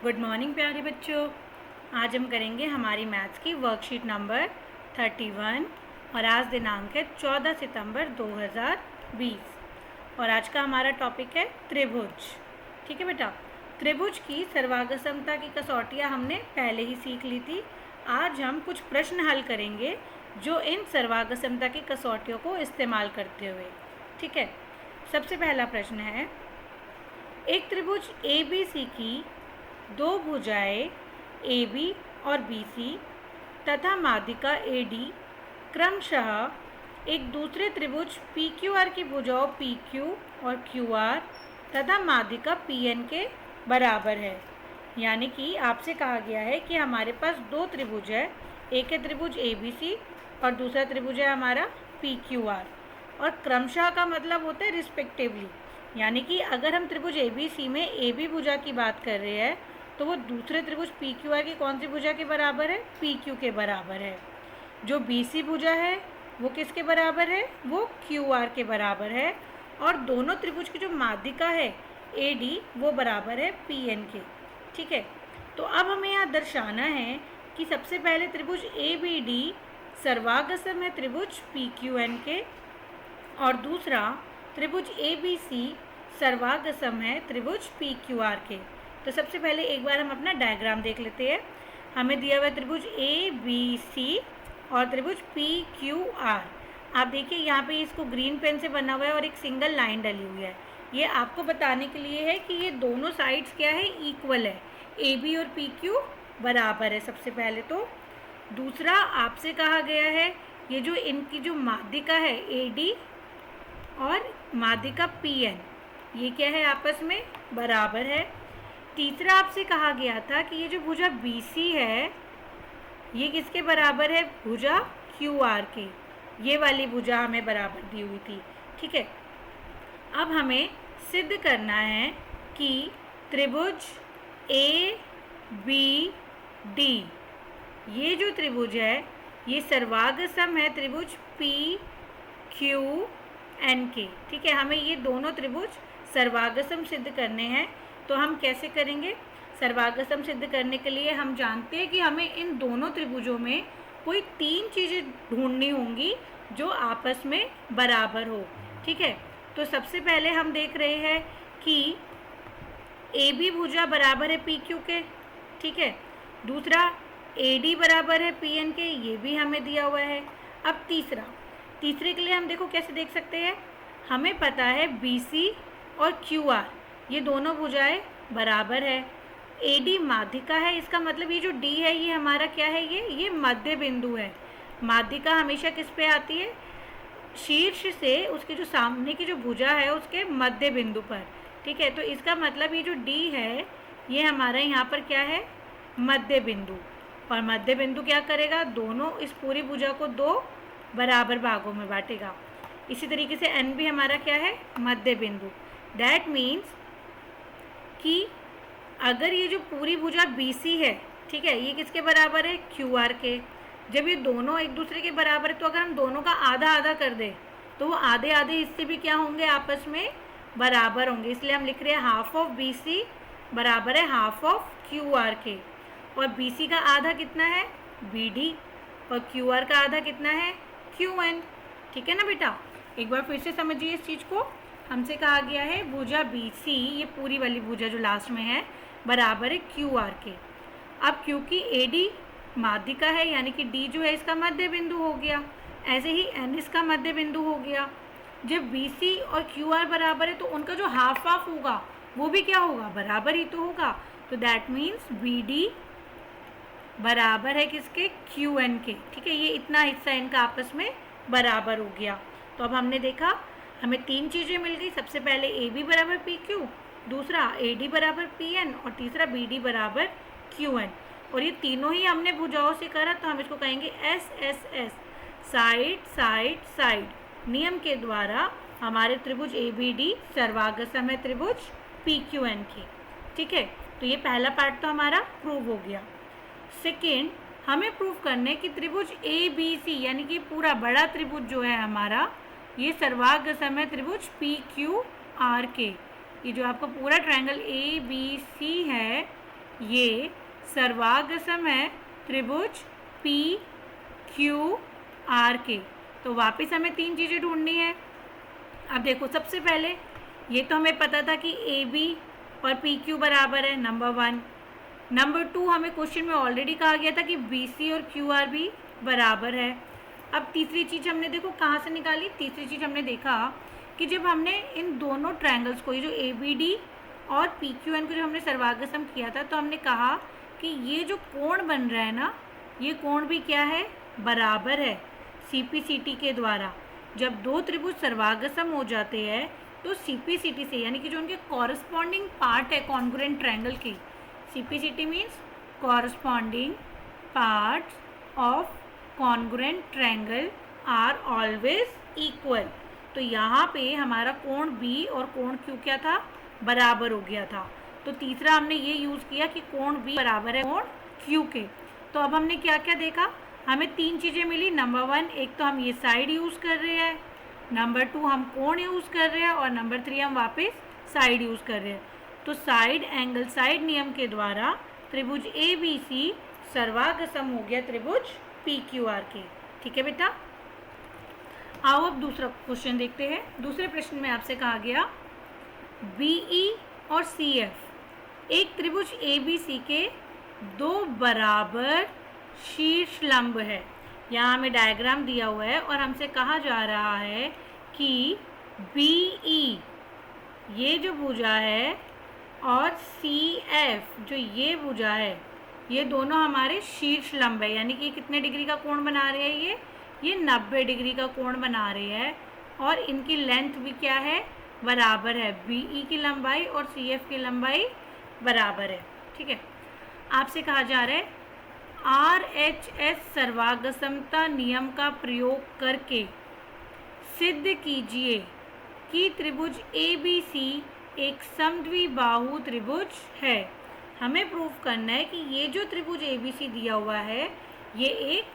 Good morning प्यारे बच्चों। आज हम करेंगे हमारी मैथ्स की वर्कशीट नंबर 31 और आज दिनांक है 14 सितंबर 2020 और आज का हमारा टॉपिक है त्रिभुज। ठीक है बेटा, त्रिभुज की सर्वागसमता की कसौटियाँ हमने पहले ही सीख ली थी। आज हम कुछ प्रश्न हल करेंगे जो इन सर्वागसमता की कसौटियों को इस्तेमाल करते हुए। ठीक है, सबसे पहला प्रश्न है, एक त्रिभुज ABC की दो भुजाएं AB और BC तथा माध्यिका AD क्रमशः एक दूसरे त्रिभुज PQR की भुजाओं PQ और QR तथा माध्यिका PN के बराबर है। यानी कि आपसे कहा गया है कि हमारे पास दो त्रिभुज है, एक है त्रिभुज ABC और दूसरा त्रिभुज है हमारा PQR, और क्रमशः का मतलब होता है रिस्पेक्टिवली। यानी कि अगर हम त्रिभुज ABC में AB भुजा की बात कर रहे हैं तो वो दूसरे त्रिभुज PQR की कौन सी भुजा के बराबर है? PQ के बराबर है। जो BC भुजा है वो किसके बराबर है? वो QR के बराबर है। और दोनों त्रिभुज की जो माध्यिका है AD वो बराबर है PN के। ठीक है, तो अब हमें यहाँ दर्शाना है कि सबसे पहले त्रिभुज ABD सर्वागसम है त्रिभुज PQN के, और दूसरा त्रिभुज ABC सर्वागसम है त्रिभुज PQR के। तो सबसे पहले एक बार हम अपना डायग्राम देख लेते हैं। हमें दिया हुआ है त्रिभुज ABC और त्रिभुज PQR। आप देखिए यहाँ पे इसको ग्रीन पेन से बना हुआ है और एक सिंगल लाइन डली हुई है। ये आपको बताने के लिए है कि ये दोनों साइड्स क्या है? इक्वल है। AB और PQ बराबर है सबसे पहले। तो दूसरा आपसे कहा गया है ये जो इनकी जो माध्यिका है AD और माध्यिका PN, ये क्या है? आपस में बराबर है। तीसरा आपसे कहा गया था कि ये जो भुजा BC है ये किसके बराबर है? भुजा QR के। ये वाली भुजा हमें बराबर दी हुई थी। ठीक है, अब हमें सिद्ध करना है कि त्रिभुज ABD ये जो त्रिभुज है ये सर्वागसम है त्रिभुज PQN के। ठीक है, हमें ये दोनों त्रिभुज सर्वागसम सिद्ध करने हैं। तो हम कैसे करेंगे? सर्वागसम सिद्ध करने के लिए हम जानते हैं कि हमें इन दोनों त्रिभुजों में कोई तीन चीज़ें ढूंढनी होंगी जो आपस में बराबर हो। ठीक है, तो सबसे पहले हम देख रहे हैं कि AB भुजा बराबर है PQ के। ठीक है, दूसरा AD बराबर है PN के, ये भी हमें दिया हुआ है। अब तीसरे के लिए हम देखो कैसे देख सकते हैं। हमें पता है BC और QR ये दोनों भुजाएं बराबर है। AD माध्यिका है, इसका मतलब ये जो D है ये हमारा क्या है? ये मध्य बिंदु है। माध्यिका हमेशा किस पे आती है? शीर्ष से उसके जो सामने की जो भुजा है उसके मध्य बिंदु पर। ठीक है, तो इसका मतलब ये जो D है ये हमारा यहाँ पर क्या है? मध्य बिंदु। और मध्य बिंदु क्या करेगा? दोनों इस पूरी भुजा को दो बराबर भागों में बांटेगा। इसी तरीके से N भी हमारा क्या है? मध्य बिंदु। दैट मीन्स कि अगर ये जो पूरी भुजा BC है, ठीक है, ये किसके बराबर है? QR के। जब ये दोनों एक दूसरे के बराबर है तो अगर हम दोनों का आधा आधा कर दें तो वो आधे आधे हिस्से भी क्या होंगे? आपस में बराबर होंगे। इसलिए हम लिख रहे हैं हाफ ऑफ BC बराबर है हाफ ऑफ QR के। और BC का आधा कितना है? BD। और QR का आधा कितना है? QN। ठीक है ना बेटा, एक बार फिर से समझिए इस चीज़ को। हमसे कहा गया है भुजा BC, ये पूरी वाली भुजा जो लास्ट में है, बराबर है QR के। अब क्योंकि AD माध्यिका है यानी कि D जो है इसका मध्य बिंदु हो गया, ऐसे ही N इसका मध्य बिंदु हो गया। जब BC और QR बराबर है तो उनका जो हाफ हाफ होगा वो भी क्या होगा? बराबर ही तो होगा। तो दैट मीन्स BD बराबर है किसके? QN के। ठीक है, ये इतना हिस्सा इनका आपस में बराबर हो गया। तो अब हमने देखा हमें तीन चीज़ें मिल गई। सबसे पहले AB बराबर PQ, दूसरा AD बराबर PN और तीसरा BD बराबर QN। और ये तीनों ही हमने भुजाओं से करा तो हम इसको कहेंगे SSS, साइड साइड साइड। नियम के द्वारा हमारे त्रिभुज ABD सर्वागसम है त्रिभुज PQN के। ठीक है, तो ये पहला पार्ट तो हमारा प्रूव हो गया। सेकेंड, हमें प्रूव करने कि त्रिभुज ABC यानी कि पूरा बड़ा त्रिभुज जो है हमारा ये सर्वागसम है त्रिभुज PQR के। ये जो आपका पूरा ट्रायंगल ABC है ये सर्वागसम है त्रिभुज पी क्यू आर के। तो वापस हमें 3 चीज़ें ढूंढनी है। अब देखो, सबसे पहले ये तो हमें पता था कि ए बी और पी क्यू बराबर है, नंबर 1। नंबर 2, हमें क्वेश्चन में ऑलरेडी कहा गया था कि बी सी और क्यू आर भी बराबर है। अब तीसरी चीज़ हमने देखो कहाँ से निकाली। तीसरी चीज़ हमने देखा कि जब हमने इन दोनों ट्रायंगल्स को, ये जो ए बी डी और पी क्यू एन को जब हमने सर्वागसम किया था, तो हमने कहा कि ये जो कोण बन रहा है ना, ये कोण भी क्या है, बराबर है सीपीसीटी के द्वारा। जब दो त्रिभुज सर्वागसम हो जाते हैं तो सीपीसीटी से, यानी कि जो उनके कॉरस्पॉन्डिंग पार्ट है कॉन्ग्रुएंट ट्रायंगल की, CPCT means corresponding parts of congruent triangle are always equal. तो यहाँ पे हमारा कोण बी और कोण क्यू क्या था, बराबर हो गया था। तो तीसरा हमने ये यूज़ किया कि कोण बी बराबर है कोण क्यू के। तो अब हमने क्या क्या देखा, हमें 3 चीज़ें मिली। नंबर 1, एक तो हम ये साइड यूज़ कर रहे हैं, नंबर 2 हम कोण यूज़ कर रहे हैं, और नंबर 3 हम वापस साइड यूज़ कर रहे हैं। तो साइड एंगल साइड नियम के द्वारा त्रिभुज ए बी सी सर्वागसम हो गया त्रिभुज पी क्यू आर के। ठीक है बेटा। आओ अब दूसरा क्वेश्चन देखते हैं। दूसरे प्रश्न में आपसे कहा गया बीई और सीएफ एक त्रिभुज एबीसी के 2 बराबर शीर्ष लंब है। यहाँ हमें डायग्राम दिया हुआ है और हमसे कहा जा रहा है कि बीई ये जो भुजा है और सीएफ जो ये भुजा है, ये दोनों हमारे शीर्ष लंब है। यानी कि कितने डिग्री का कोण बना रहे हैं, ये 90 डिग्री का कोण बना रहे हैं। और इनकी लेंथ भी क्या है, बराबर है। बीई की लंबाई और सीएफ की लंबाई बराबर है। ठीक है। आपसे कहा जा रहा है आरएचएस सर्वागसमता नियम का प्रयोग करके सिद्ध कीजिए कि त्रिभुज एबीसी एक समद्विबाहु त्रिभुज है। हमें प्रूफ करना है कि ये जो त्रिभुज एबीसी दिया हुआ है ये एक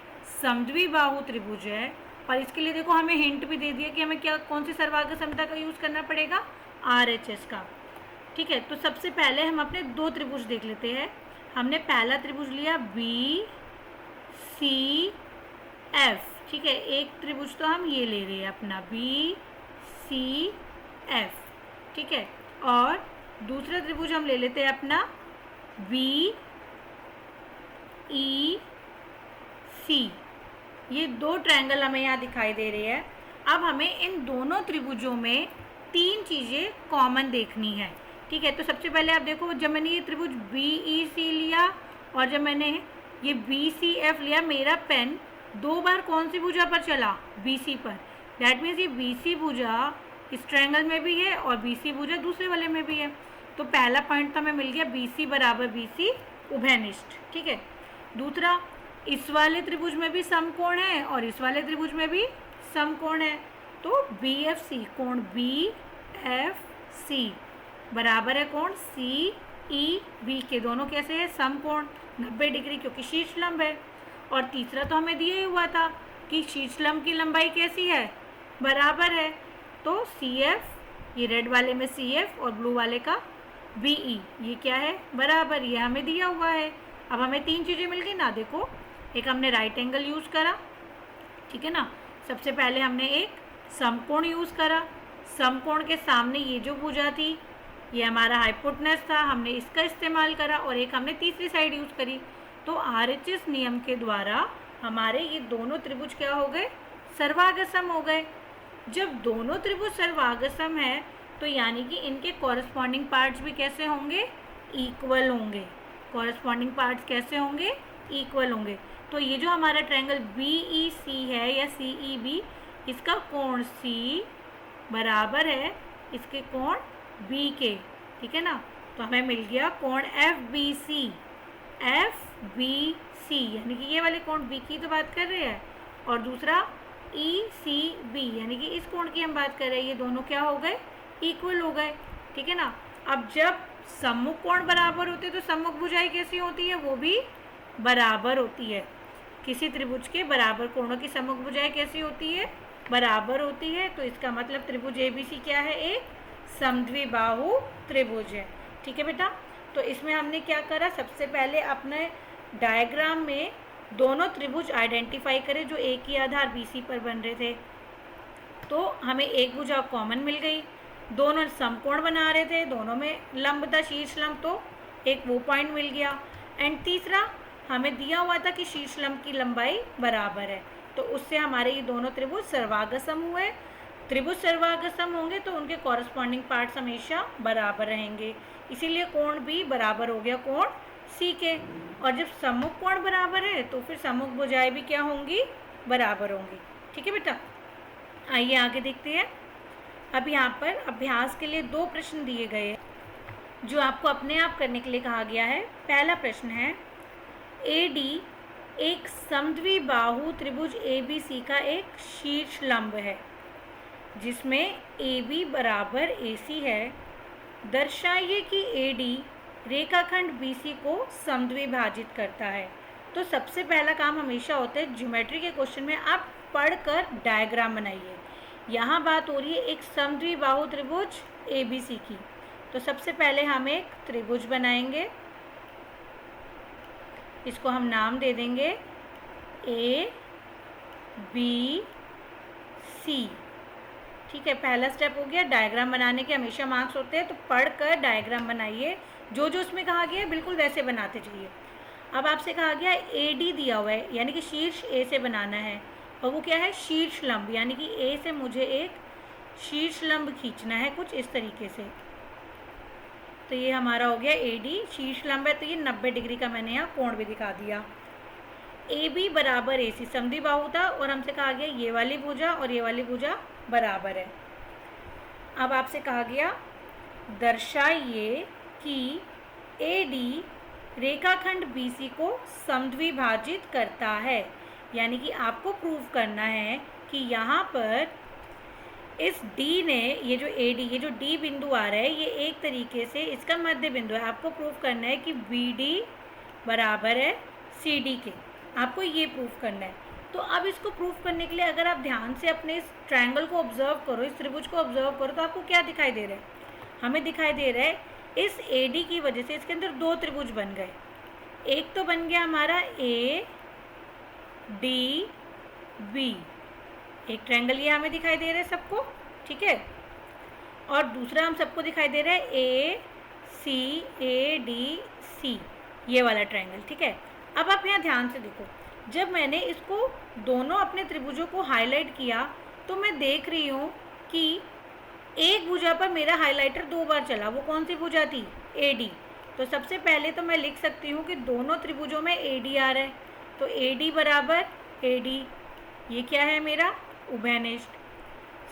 समद्विबाहु त्रिभुज है। और इसके लिए देखो हमें हिंट भी दे दिया कि हमें क्या, कौन सी सर्वागसमता का यूज़ करना पड़ेगा, आरएचएस का। ठीक है। तो सबसे पहले हम अपने 2 त्रिभुज देख लेते हैं। हमने पहला त्रिभुज लिया बी सी एफ। ठीक है। एक त्रिभुज तो हम ये ले रहे हैं अपना बी सी एफ। ठीक है। और दूसरा त्रिभुज हम ले लेते हैं अपना बी ई सी। ये 2 ट्रायंगल हमें यहाँ दिखाई दे रहे हैं। अब हमें इन दोनों त्रिभुजों में 3 चीज़ें कॉमन देखनी है। ठीक है। तो सबसे पहले आप देखो, जब मैंने ये त्रिभुज बी ई सी लिया और जब मैंने ये बी सी एफ लिया, मेरा पेन 2 बार कौन सी भुजा पर चला, बी सी पर। दैट मीन्स ये बी सी भुजा इस ट्रायंगल में भी है और बी सी भुजा दूसरे वाले में भी है। तो पहला पॉइंट तो हमें मिल गया, बी सी बराबर बी सी उभयनिष्ठ। ठीक है। दूसरा, इस वाले त्रिभुज में भी समकोण है और इस वाले त्रिभुज में भी समकोण है। तो बी एफ सी, कोण बी एफ सी बराबर है कोण सी ई बी के। दोनों कैसे है, समकोण 90 डिग्री, क्योंकि शीर्षलंब है। और तीसरा तो हमें दिया ही हुआ था कि शीर्षलंब की लंबाई कैसी है, बराबर है। तो सी एफ, ये रेड वाले में सी एफ और ब्लू वाले का बी ई, ये क्या है, बराबर, ये हमें दिया हुआ है। अब हमें 3 चीज़ें मिल गई ना। देखो, एक हमने राइट एंगल यूज़ करा, ठीक है ना। सबसे पहले हमने एक समकोण यूज़ करा। समकोण के सामने ये जो भुजा थी ये हमारा हाइपोटेनस था, हमने इसका इस्तेमाल करा। और एक हमने तीसरी साइड यूज़ करी। तो आरएचएस नियम के द्वारा हमारे ये दोनों त्रिभुज क्या हो गए, सर्वागसम हो गए। जब दोनों त्रिभुज सर्वागसम है तो यानी कि इनके कॉरस्पॉन्डिंग पार्ट्स भी कैसे होंगे, इक्वल होंगे। कॉरस्पॉन्डिंग पार्ट्स कैसे होंगे, इक्वल होंगे। तो ये जो हमारा ट्रायंगल बी ई सी है या सी ई बी, इसका कोण सी बराबर है इसके कोण बी के। ठीक है ना। तो हमें मिल गया कोण F B C. F B C यानी कि ये वाले कोण बी की तो बात कर रहे हैं, और दूसरा ई सी बी यानी कि इस कोण की हम बात कर रहे हैं। ये दोनों क्या हो गए, इक्वल हो गए। ठीक है ना। अब जब सम्मुख कोण बराबर होते हैं तो सम्मुख भुजाएं कैसी होती है, वो भी बराबर होती है। किसी त्रिभुज के बराबर कोणों की सम्मुख भुजाएं कैसी होती है, बराबर होती है। तो इसका मतलब त्रिभुज एबीसी क्या है, एक समद्विबाहु त्रिभुज है। ठीक है बेटा। तो इसमें हमने क्या करा, सबसे पहले अपने डायग्राम में दोनों त्रिभुज आइडेंटिफाई करें जो एक ही आधार BC पर बन रहे थे। तो हमें एक भुजा कॉमन मिल गई, दोनों समकोण बना रहे थे, दोनों में लंब था शीर्ष लंब, तो एक वो पॉइंट मिल गया। एंड तीसरा हमें दिया हुआ था कि शीर्ष लंब की लंबाई बराबर है, तो उससे हमारे ये दोनों त्रिभुज सर्वागसम हुए। त्रिभुज सर्वागसम होंगे तो उनके कॉरस्पॉन्डिंग पार्ट्स हमेशा बराबर रहेंगे, इसीलिए कोण भी बराबर हो गया कोण C के। और जब सम्मुख कोण बराबर है तो फिर सम्मुख भुजाएं भी क्या होंगी, बराबर होंगी। ठीक है बेटा, आइए आगे देखते हैं। अब यहाँ पर अभ्यास के लिए 2 प्रश्न दिए गए हैं जो आपको अपने आप करने के लिए कहा गया है। पहला प्रश्न है, AD एक समद्विबाहु त्रिभुज ABC का एक शीर्ष लंब है जिसमें AB बराबर AC है। दर्शाइए कि AD रेखाखंड BC को समद्विभाजित करता है। तो सबसे पहला काम हमेशा होता है ज्योमेट्री के क्वेश्चन में आप पढ़कर डायग्राम बनाइए। यहाँ बात हो रही है एक समद्विबाहु त्रिभुज ABC की। तो सबसे पहले हम एक त्रिभुज बनाएंगे, इसको हम नाम दे देंगे ABC। ठीक है, पहला स्टेप हो गया। डायग्राम बनाने के हमेशा मार्क्स होते हैं, तो पढ़कर डायग्राम बनाइए, जो जो उसमें कहा गया है बिल्कुल वैसे बनाते जाइए। अब आपसे कहा गया AD दिया हुआ है, यानी कि शीर्ष A से बनाना है, और वो क्या है, शीर्ष लंब, यानी कि A से मुझे एक शीर्ष लंब खींचना है कुछ इस तरीके से। तो ये हमारा हो गया AD शीर्ष लंब है, तो ये 90 डिग्री का मैंने यहाँ कोण भी दिखा दिया। AB बराबर AC समद्विबाहु था, और हमसे कहा गया ये वाली भुजा और ये वाली भुजा बराबर है। अब आपसे कहा गया दर्शाइए कि AD रेखाखंड BC को समद्विभाजित करता है, यानी कि आपको प्रूव करना है कि यहाँ पर इस D ने, ये जो AD, ये जो D बिंदु आ रहा है, ये एक तरीके से इसका मध्य बिंदु है। आपको प्रूव करना है कि BD बराबर है CD के, आपको ये प्रूव करना है। तो अब इसको प्रूव करने के लिए अगर आप ध्यान से अपने इस ट्रायंगल को ऑब्जर्व करो, इस त्रिभुज को ऑब्जर्व करो, तो आपको क्या दिखाई दे रहा है, हमें दिखाई दे रहा है इस AD की वजह से इसके अंदर 2 त्रिभुज बन गए। एक तो बन गया हमारा ADB, एक ट्रायंगल ये हमें दिखाई दे रहा है सबको, ठीक है। और दूसरा हम सबको दिखाई दे रहा है ACADC, ये वाला ट्रायंगल, ठीक है। अब आप यहाँ ध्यान से देखो, जब मैंने इसको दोनों अपने त्रिभुजों को हाईलाइट किया तो मैं देख रही हूँ कि एक भुजा पर मेरा हाइलाइटर 2 बार चला। वो कौन सी भुजा थी, AD। तो सबसे पहले तो मैं लिख सकती हूँ कि दोनों त्रिभुजों में AD आ रहा है, तो AD बराबर AD, ये क्या है मेरा उभयनिष्ठ।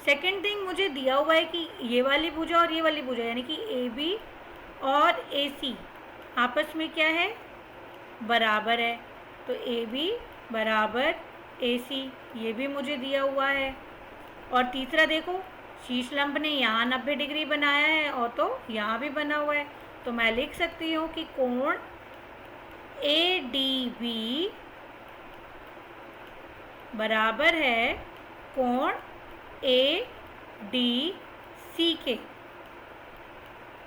सेकेंड थिंग, मुझे दिया हुआ है कि ये वाली भुजा और ये वाली भुजा, यानी कि AB और AC आपस में क्या है, बराबर है, तो AB बराबर AC, ये भी मुझे दिया हुआ है। और तीसरा देखो, शीर्ष लंब ने यहाँ 90 डिग्री बनाया है और तो यहाँ भी बना हुआ है, तो मैं लिख सकती हूँ कि कोण ADB बराबर है कोण ADC के,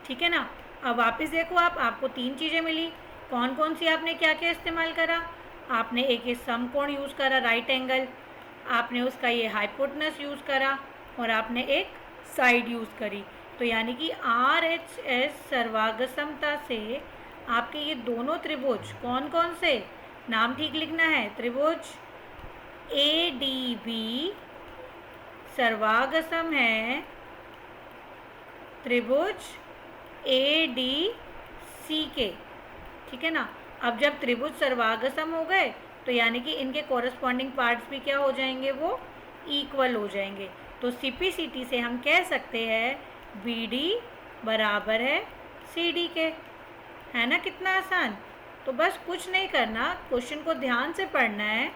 ठीक है ना। अब वापस देखो, आपको 3 चीज़ें मिली। कौन कौन सी आपने क्या क्या इस्तेमाल करा, आपने एक ये समकोण यूज़ करा, राइट एंगल, आपने उसका ये हाइपोटेनस यूज़ करा, और आपने एक साइड यूज़ करी। तो यानी कि RHS सर्वागसमता से आपके ये दोनों त्रिभुज कौन कौन से, नाम ठीक लिखना है, त्रिभुज ADB सर्वागसम है त्रिभुज ADC के, ठीक है ना। अब जब त्रिभुज सर्वागसम हो गए तो यानी कि इनके कॉरस्पॉन्डिंग पार्ट्स भी क्या हो जाएंगे, वो इक्वल हो जाएंगे। तो CPCT से हम कह सकते हैं BD बराबर है CD के, है ना, कितना आसान। तो बस कुछ नहीं करना, क्वेश्चन को ध्यान से पढ़ना है,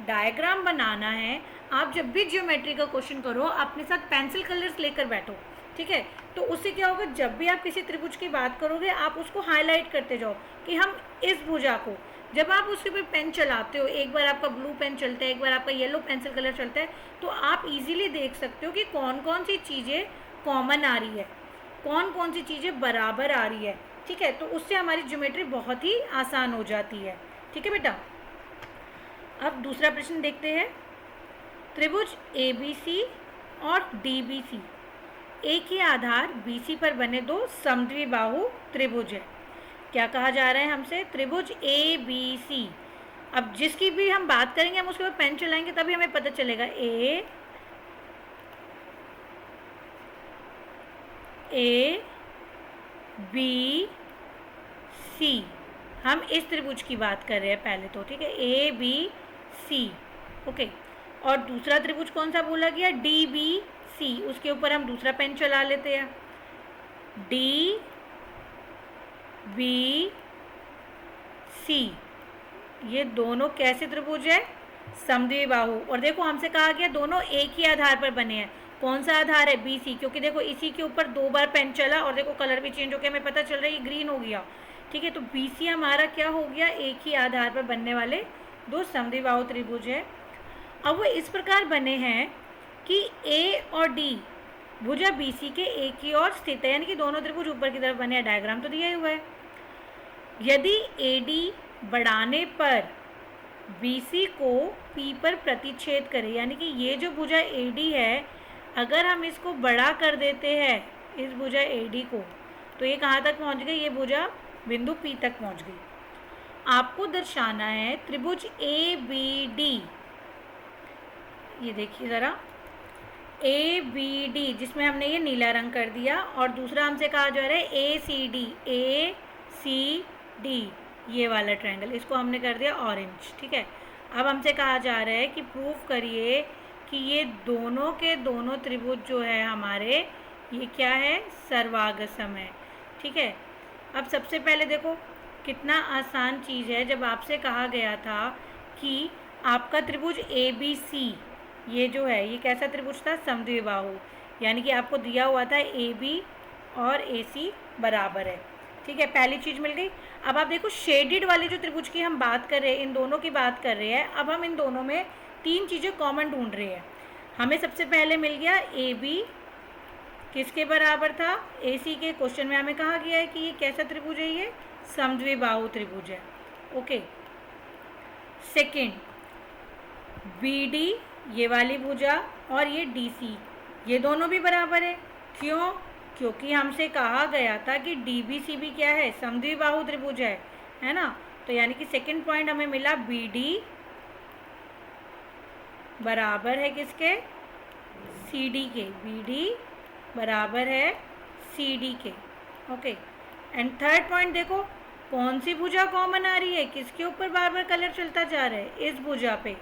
डायग्राम बनाना है। आप जब भी ज्योमेट्री का क्वेश्चन करो अपने साथ पेंसिल कलर्स लेकर बैठो, ठीक है। तो उससे क्या होगा, जब भी आप किसी त्रिभुज की बात करोगे आप उसको हाईलाइट करते जाओ कि हम इस भुजा को, जब आप उसके ऊपर पेन चलाते हो, एक बार आपका ब्लू पेन चलता है, एक बार आपका येलो पेंसिल कलर चलता है, तो आप इजीली देख सकते हो कि कौन कौन सी चीज़ें कॉमन आ रही है, कौन कौन सी चीज़ें बराबर आ रही है। ठीक है, तो उससे हमारी ज्योमेट्री बहुत ही आसान हो जाती है। ठीक है बेटा, अब दूसरा प्रश्न देखते हैं। त्रिभुज ABC और DBC एक ही आधार BC पर बने दो समद्विबाहु त्रिभुज है। क्या कहा जा रहा है हमसे? त्रिभुज ABC। अब जिसकी भी हम बात करेंगे हम उसके ऊपर पेन चलाएंगे तभी हमें पता चलेगा। ABC, हम इस त्रिभुज की बात कर रहे हैं पहले तो, ठीक है, ABC, ओके। और दूसरा त्रिभुज कौन सा बोला गया? DBC, उसके ऊपर हम दूसरा पेन चला लेते हैं। DBC, ये दोनों कैसे त्रिभुज है? समद्विबाहु। और देखो हमसे कहा गया दोनों एक ही आधार पर बने हैं। कौन सा आधार है? BC, क्योंकि देखो इसी के ऊपर 2 बार पेन चला और देखो कलर भी चेंज हो गया, हमें पता चल रहा है ये ग्रीन हो गया। ठीक है, तो BC हमारा क्या हो गया? एक ही आधार पर बनने वाले दो समद्विबाहु त्रिभुज है। अब वो इस प्रकार बने हैं कि A और D भुजा BC के एक ही ओर स्थित है, यानी कि दोनों त्रिभुज ऊपर की तरफ बने हैं। डायग्राम तो दिया हुआ है। यदि AD बढ़ाने पर BC को P पर प्रतिच्छेद करे, यानी कि ये जो भुजा AD है अगर हम इसको बड़ा कर देते हैं इस भुजा AD को, तो ये कहाँ तक पहुँच गई? ये भुजा बिंदु P तक पहुँच गई। आपको दर्शाना है त्रिभुज ABD। ये देखिए ज़रा, ABD जिसमें हमने ये नीला रंग कर दिया, और दूसरा हमसे कहा जा रहा है ACD, ये वाला ट्रायंगल, इसको हमने कर दिया ऑरेंज। ठीक है, अब हमसे कहा जा रहा है कि प्रूफ करिए कि ये दोनों के दोनों त्रिभुज जो है हमारे, ये क्या है? सर्वागसम है। ठीक है, अब सबसे पहले देखो कितना आसान चीज़ है। जब आपसे कहा गया था कि आपका त्रिभुज ABC ये जो है ये कैसा त्रिभुज था? समद्विबाहु, यानी कि आपको दिया हुआ था AB और AC बराबर है। ठीक है, पहली चीज़ मिल गई। अब आप देखो शेडेड वाले जो त्रिभुज की हम बात कर रहे हैं, इन दोनों की बात कर रहे हैं। अब हम इन दोनों में 3 चीज़ें कॉमन ढूंढ रहे हैं। हमें सबसे पहले मिल गया AB किसके बराबर था? AC के। क्वेश्चन में हमें कहा गया है कि ये कैसा त्रिभुज है? ये समद्विबाहु त्रिभुज है। ओके, सेकेंड BD ये वाली भुजा और ये DC ये दोनों भी बराबर है। क्यों? क्योंकि हमसे कहा गया था कि DBC भी क्या है? समद्विबाहु त्रिभुज है ना। तो यानी कि सेकंड पॉइंट हमें मिला BD बराबर है किसके? CD के। BD बराबर है CD के। ओके, एंड थर्ड पॉइंट देखो कौन सी भुजा कॉमन आ रही है? किसके ऊपर बार बार कलर चलता जा रहा है? इस भुजा पे।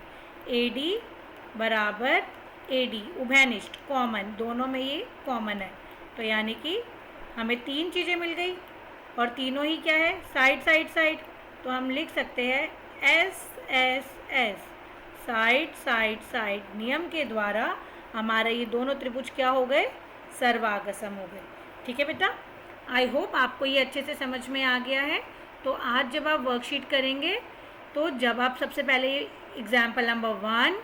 AD बराबर AD, उभयनिष्ठ, कॉमन, दोनों में ये कॉमन है। तो यानी कि हमें 3 चीज़ें मिल गई और तीनों ही क्या है? Side side side. तो हम लिख सकते हैं SSS, साइड साइड साइड नियम के द्वारा हमारे ये दोनों त्रिभुज क्या हो गए? सर्वागसम हो गए। ठीक है बेटा, आई होप आपको ये अच्छे से समझ में आ गया है। तो आज जब आप वर्कशीट करेंगे तो जब आप सबसे पहले एग्जाम्पल नंबर 1,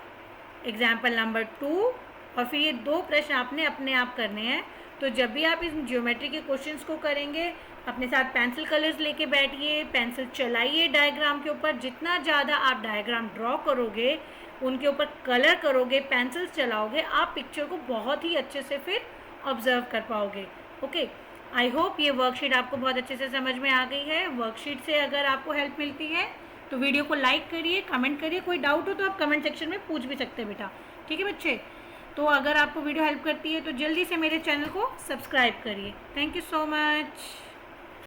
एग्जाम्पल नंबर 2 और फिर ये 2 प्रश्न आपने अपने आप करने हैं। तो जब भी आप इस ज्योमेट्री के क्वेश्चंस को करेंगे अपने साथ पेंसिल कलर्स लेके बैठिए, पेंसिल चलाइए डायग्राम के ऊपर। जितना ज़्यादा आप डायग्राम ड्रॉ करोगे, उनके ऊपर कलर करोगे, पेंसिल्स चलाओगे, आप पिक्चर को बहुत ही अच्छे से फिर ऑब्जर्व कर पाओगे। ओके, आई होप ये वर्कशीट आपको बहुत अच्छे से समझ में आ गई है। वर्कशीट से अगर आपको हेल्प मिलती है तो वीडियो को लाइक करिए, कमेंट करिए। कोई डाउट हो तो आप कमेंट सेक्शन में पूछ भी सकते हैं बेटा। ठीक है बच्चे, तो अगर आपको वीडियो हेल्प करती है तो जल्दी से मेरे चैनल को सब्सक्राइब करिए। Thank you so much.